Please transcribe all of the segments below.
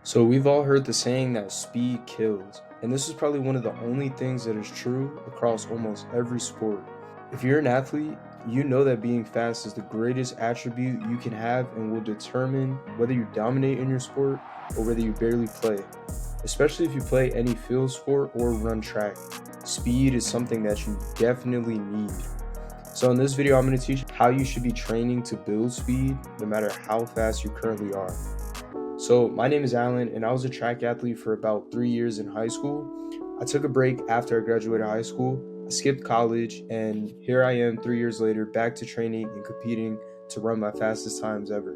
So we've all heard the saying that speed kills, and this is probably one of the only things that is true across almost every sport. If you're an athlete, you know that being fast is the greatest attribute you can have and will determine whether you dominate in your sport or whether you barely play. Especially if you play any field sport or run track. Speed is something that you definitely need. So in this video, I'm going to teach you how you should be training to build speed no matter how fast you currently are. So, my name is Alan, and I was a track athlete for about 3 years in high school. I took a break after I graduated high school. I skipped college, and here I am 3 years later, back to training and competing to run my fastest times ever.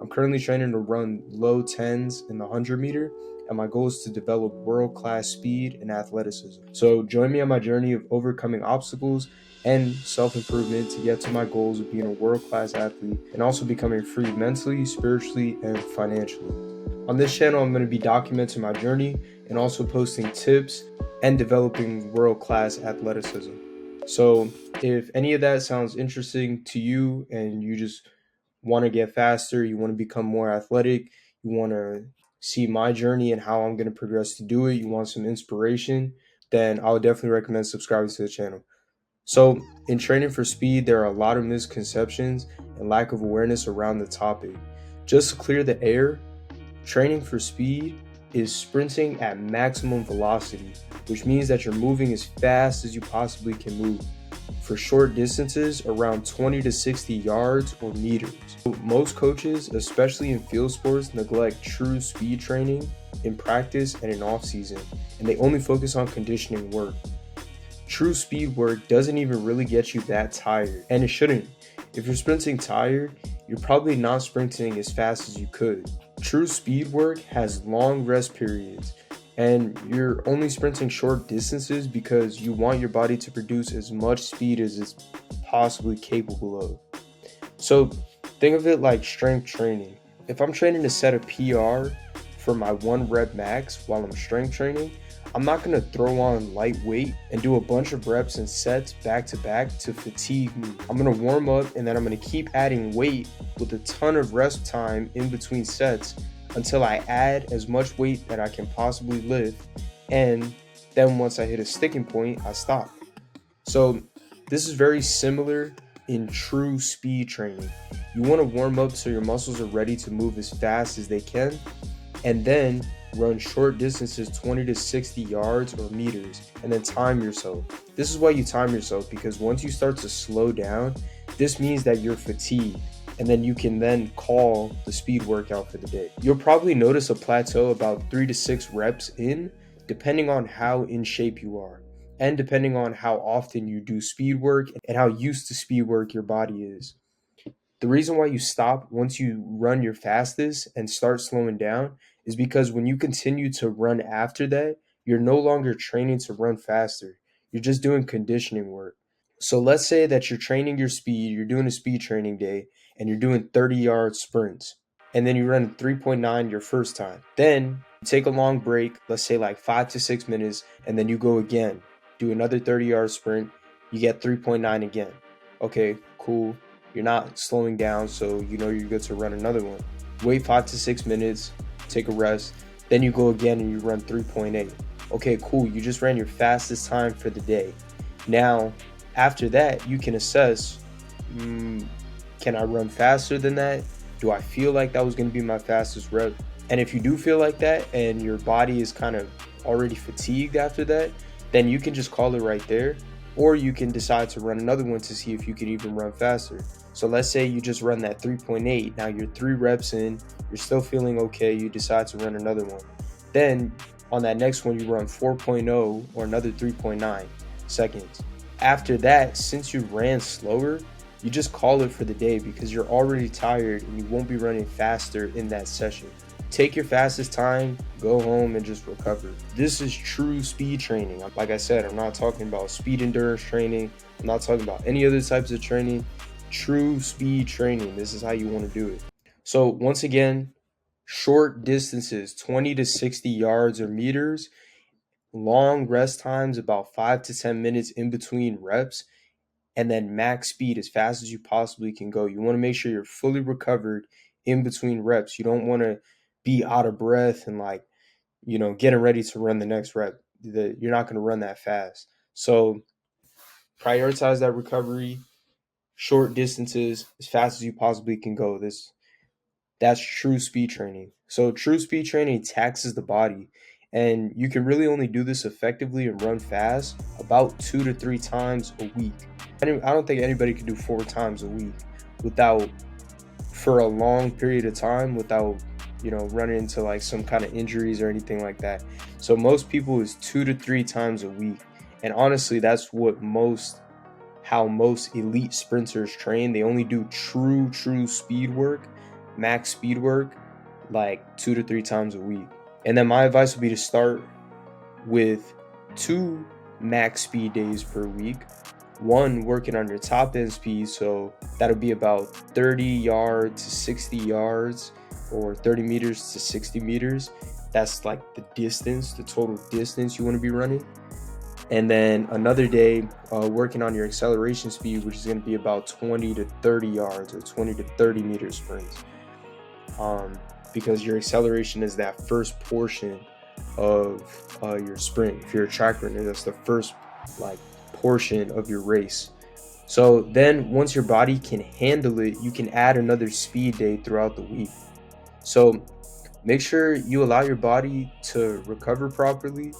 I'm currently training to run low 10s in the 100 meter, and my goal is to develop world class speed and athleticism. So, join me on my journey of overcoming obstacles and self improvement to get to my goals of being a world class athlete and also becoming free mentally, spiritually, and financially. On this channel, I'm going to be documenting my journey and also posting tips and developing world class athleticism. So, if any of that sounds interesting to you and you just want to get faster, you want to become more athletic, you want to see my journey and how I'm going to progress to do it, you want some inspiration, then I would definitely recommend subscribing to the channel. So, in training for speed, there are a lot of misconceptions and lack of awareness around the topic. Just to clear the air, training for speed is sprinting at maximum velocity, which means that you're moving as fast as you possibly can move for short distances around 20 to 60 yards or meters. Most coaches, especially in field sports, neglect true speed training in practice and in off season, and they only focus on conditioning work. True speed work doesn't even really get you that tired, and it shouldn't. If you're sprinting tired, you're probably not sprinting as fast as you could. True speed work has long rest periods, and you're only sprinting short distances because you want your body to produce as much speed as it's possibly capable of. So think of it like strength training. If I'm training to set a PR for my 1 rep max while I'm strength training, I'm not going to throw on light weight and do a bunch of reps and sets back to back to fatigue me. I'm going to warm up and then I'm going to keep adding weight with a ton of rest time in between sets until I add as much weight that I can possibly lift. And then once I hit a sticking point, I stop. So this is very similar in true speed training. You want to warm up so your muscles are ready to move as fast as they can, and then run short distances 20 to 60 yards or meters, and then time yourself. This is why you time yourself, because once you start to slow down, this means that you're fatigued, and then you can then call the speed workout for the day. You'll probably notice a plateau about 3 to 6 reps in, depending on how in shape you are and depending on how often you do speed work and how used to speed work your body is. The reason why you stop once you run your fastest and start slowing down is because when you continue to run after that, you're no longer training to run faster. You're just doing conditioning work. So let's say that you're training your speed, you're doing a speed training day, and you're doing 30-yard sprints. And then you run 3.9 your first time. Then you take a long break, let's say like 5 to 6 minutes, and then you go again. Do another 30-yard sprint, you get 3.9 again. Okay, cool. You're not slowing down, so you know you're good to run another one. Wait 5 to 6 minutes, take a rest, then you go again and you run 3.8. Okay, cool. You just ran your fastest time for the day. Now, after that, you can assess, can I run faster than that? Do I feel like that was going to be my fastest rep? And if you do feel like that and your body is kind of already fatigued after that, then you can just call it right there. Or you can decide to run another one to see if you can even run faster. So let's say you just run that 3.8. Now you're 3 reps in, you're still feeling okay, you decide to run another one. Then on that next one, you run 4.0 or another 3.9 seconds. After that, since you ran slower, you just call it for the day because you're already tired and you won't be running faster in that session. Take your fastest time, go home, and just recover. This is true speed training. Like I said, I'm not talking about speed endurance training. I'm not talking about any other types of training. True speed training. This is how you want to do it. So once again, short distances, 20 to 60 yards or meters, long rest times, about 5 to 10 minutes in between reps, and then max speed as fast as you possibly can go. You want to make sure you're fully recovered in between reps. You don't want to be out of breath and like, getting ready to run the next rep. You're not going to run that fast. So prioritize that recovery, short distances as fast as you possibly can go. That's true speed training. So true speed training taxes the body, and you can really only do this effectively and run fast about 2 to 3 times a week. I don't think anybody can do 4 times a week without, for a long period of time, without running into like some kind of injuries or anything like that. So most people is 2 to 3 times a week, and honestly, that's how most elite sprinters train. They only do true speed work, max speed work, like 2 to 3 times a week. And then my advice would be to start with 2 max speed days per week. 1 working on your top end speed, so that'll be about 30 yards to 60 yards or 30 meters to 60 meters. That's like the total distance you want to be running. And then another day working on your acceleration speed, which is going to be about 20 to 30 yards or 20 to 30 meter sprints. Because your acceleration is that first portion of your sprint. If you're a track runner, that's the first portion of your race. So then once your body can handle it, you can add another speed day throughout the week. So make sure you allow your body to recover properly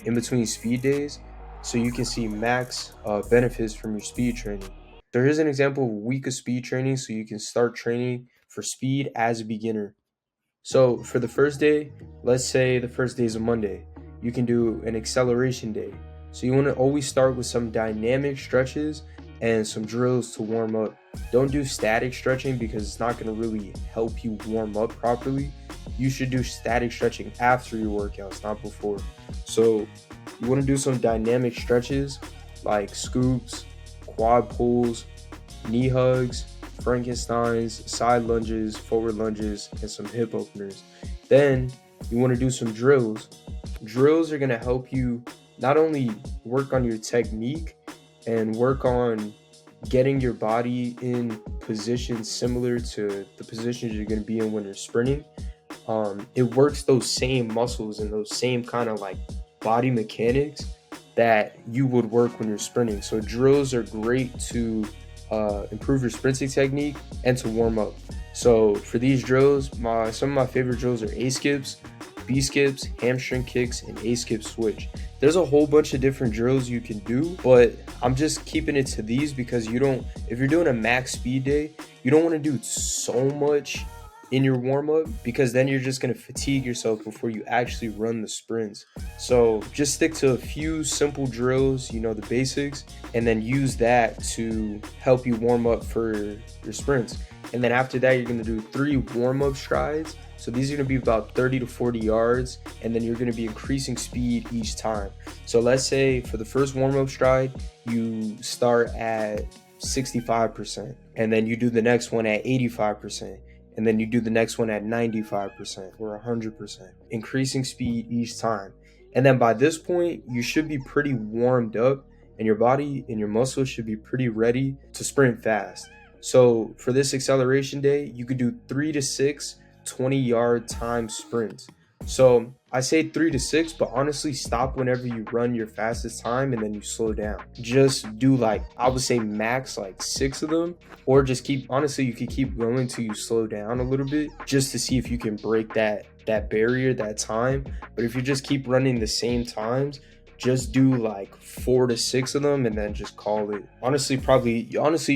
in between speed days so you can see max benefits from your speed training. So here's an example of a week of speed training so you can start training for speed as a beginner. So for the first day, let's say the first day is a Monday, you can do an acceleration day. So you want to always start with some dynamic stretches and some drills to warm up. Don't do static stretching because it's not going to really help you warm up properly. You should do static stretching after your workouts, not before. So you want to do some dynamic stretches like scoops, quad pulls, knee hugs, Frankensteins, side lunges, forward lunges, and some hip openers. Then you want to do some drills. Drills are going to help you not only work on your technique and work on getting your body in positions similar to the positions you're going to be in when you're sprinting. It works those same muscles and those same kind of like body mechanics that you would work when you're sprinting. So drills are great to improve your sprinting technique and to warm up. So for these drills, some of my favorite drills are A skips, B skips, hamstring kicks, and A skip switch. There's a whole bunch of different drills you can do, but I'm just keeping it to these because if you're doing a max speed day, you don't want to do so much in your warm-up because then you're just going to fatigue yourself before you actually run the sprints. So just stick to a few simple drills, the basics, and then use that to help you warm up for your sprints. And then after that, you're going to do 3 warm-up strides. So these are going to be about 30 to 40 yards, and then you're going to be increasing speed each time. So let's say for the first warm-up stride, you start at 65%, and then you do the next one at 85%. And then you do the next one at 95% or 100%, increasing speed each time. And then by this point, you should be pretty warmed up and your body and your muscles should be pretty ready to sprint fast. So for this acceleration day, you could do 3 to 6 20-yard time sprints. So I say 3 to 6, but honestly stop whenever you run your fastest time and then you slow down. Just do I would say max 6 of them, or just you could keep going till you slow down a little bit just to see if you can break that barrier, that time. But if you just keep running the same times, just do 4 to 6 of them and then just call it. Honestly, you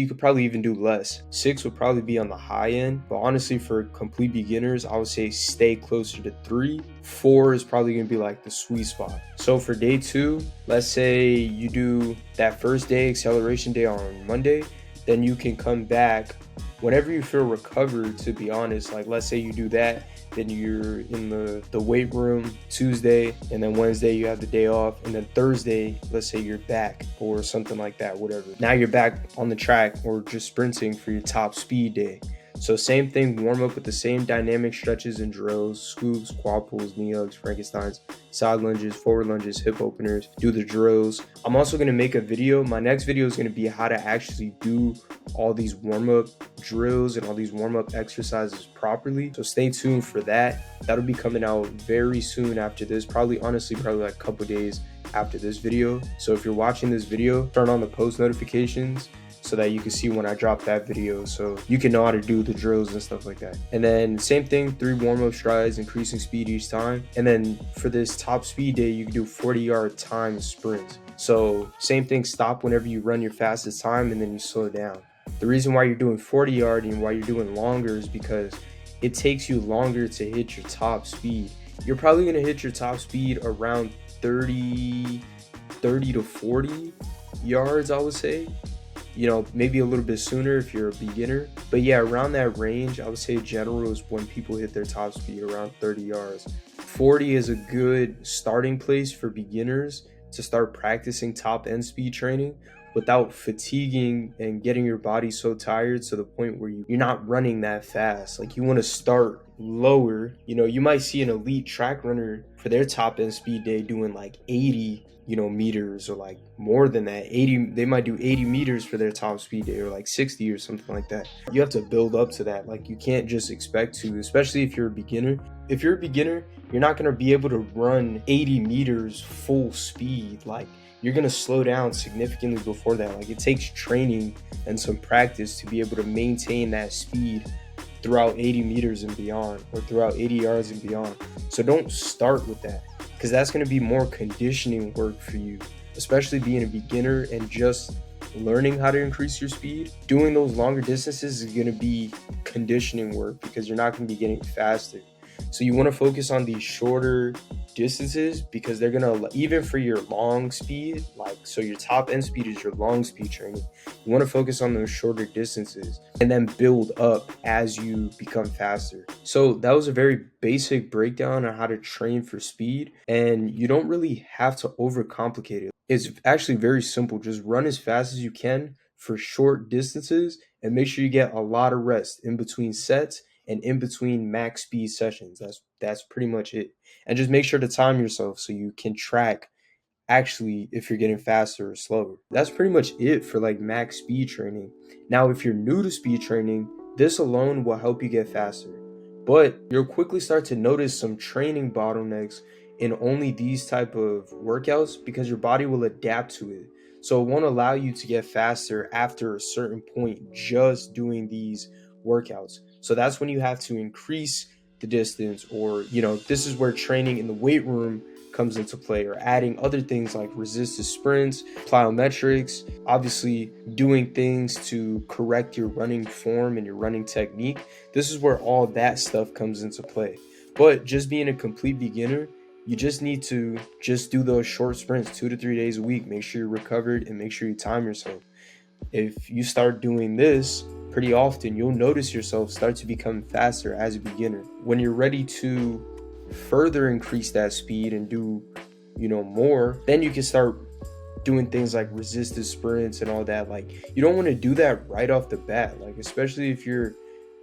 could probably even do less. 6 would probably be on the high end, but honestly, for complete beginners, I would say stay closer to 3. 4 is probably going to be the sweet spot. So for day 2, let's say you do that first day, acceleration day on Monday, then you can come back whenever you feel recovered, to be honest. Let's say you do that, then you're in the weight room Tuesday, and then Wednesday you have the day off, and then Thursday, let's say you're back or something like that, whatever. Now you're back on the track or just sprinting for your top speed day. So same thing, warm up with the same dynamic stretches and drills, scoops, quad pulls, knee hugs, Frankensteins, side lunges, forward lunges, hip openers, do the drills. I'm also going to make a video. My next video is going to be how to actually do all these warm-up drills and all these warm-up exercises properly. So stay tuned for that. That'll be coming out very soon after this, probably like a couple days after this video. So if you're watching this video, turn on the post notifications so that you can see when I drop that video, so you can know how to do the drills and stuff like that. And then same thing, 3 warm-up strides, increasing speed each time. And then for this top speed day, you can do 40-yard time sprints. So same thing, stop whenever you run your fastest time and then you slow down. The reason why you're doing 40-yard and why you're doing longer is because it takes you longer to hit your top speed. You're probably gonna hit your top speed around 30 to 40 yards, I would say. You know, maybe a little bit sooner if you're a beginner. But yeah, around that range, I would say general is when people hit their top speed, around 30 yards. 40 is a good starting place for beginners to start practicing top end speed training without fatiguing and getting your body so tired to the point where you're not running that fast. Like, you want to start lower. You know, you might see an elite track runner for their top end speed day doing like 80 meters, or like more than that, 80. They might do 80 meters for their top speed day, or like 60 or something like that. You have to build up to that. Like, you can't just expect to, especially if you're a beginner. If you're a beginner, you're not going to be able to run 80 meters full speed. Like, you're going to slow down significantly before that. Like, it takes training and some practice to be able to maintain that speed throughout 80 meters and beyond, or throughout 80 yards and beyond. So don't start with that, because that's going to be more conditioning work for you, especially being a beginner and just learning how to increase your speed. Doing those longer distances is going to be conditioning work, because you're not going to be getting faster. So you want to focus on these shorter distances, because they're going to, even for your long speed, like, so your top end speed is your long speed training. You want to focus on those shorter distances and then build up as you become faster. So that was a very basic breakdown on how to train for speed, and you don't really have to overcomplicate it. It's actually very simple. Just run as fast as you can for short distances, and make sure you get a lot of rest in between sets and in between max speed sessions. That's pretty much it. And just make sure to time yourself so you can track actually if you're getting faster or slower. That's pretty much it for like max speed training. Now, if you're new to speed training, this alone will help you get faster, but you'll quickly start to notice some training bottlenecks in only these type of workouts, because your body will adapt to it. So it won't allow you to get faster after a certain point just doing these workouts. So that's when you have to increase the distance, or this is where training in the weight room comes into play, or adding other things like resisted sprints, plyometrics, obviously doing things to correct your running form and your running technique. This is where all that stuff comes into play. But just being a complete beginner, you just need to just do those short sprints 2 to 3 days a week. Make sure you're recovered and make sure you time yourself. If you start doing this pretty often, you'll notice yourself start to become faster as a beginner. When you're ready to further increase that speed and do more, then you can start doing things like resisted sprints and all that. Like, you don't want to do that right off the bat, like, especially if you're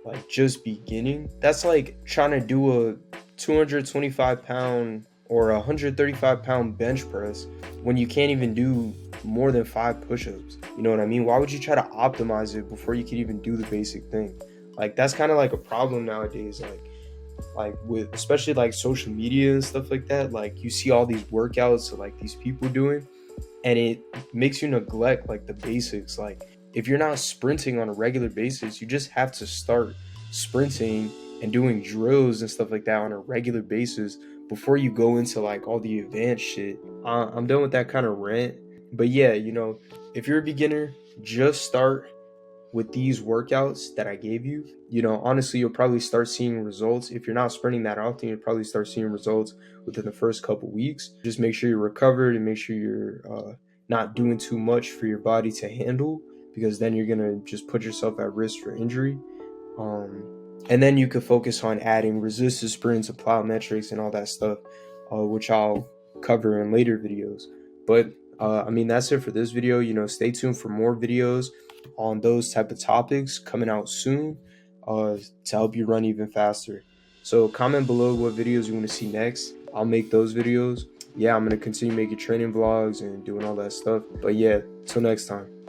like just beginning. That's like trying to do a 225 pound or 135 pound bench press when you can't even do more than 5 push-ups. You know what I mean? Why would you try to optimize it before you could even do the basic thing? Like, that's kind of like a problem nowadays. Like with especially like social media and stuff like that, like, you see all these workouts that like these people doing, and it makes you neglect like the basics. Like, if you're not sprinting on a regular basis, you just have to start sprinting and doing drills and stuff like that on a regular basis before you go into like all the advanced shit. I'm done with that kind of rant. But yeah, if you're a beginner, just start with these workouts that I gave you. Honestly, you'll probably start seeing results. If you're not sprinting that often, you'll probably start seeing results within the first couple weeks. Just make sure you're recovered and make sure you're not doing too much for your body to handle, because then you're gonna just put yourself at risk for injury. And then you could focus on adding resisted sprints and plyometrics and all that stuff, which I'll cover in later videos. But that's it for this video. Stay tuned for more videos on those type of topics coming out soon. to help you run even faster. So comment below what videos you want to see next. I'll make those videos. Yeah, I'm going to continue making training vlogs and doing all that stuff. But yeah, till next time.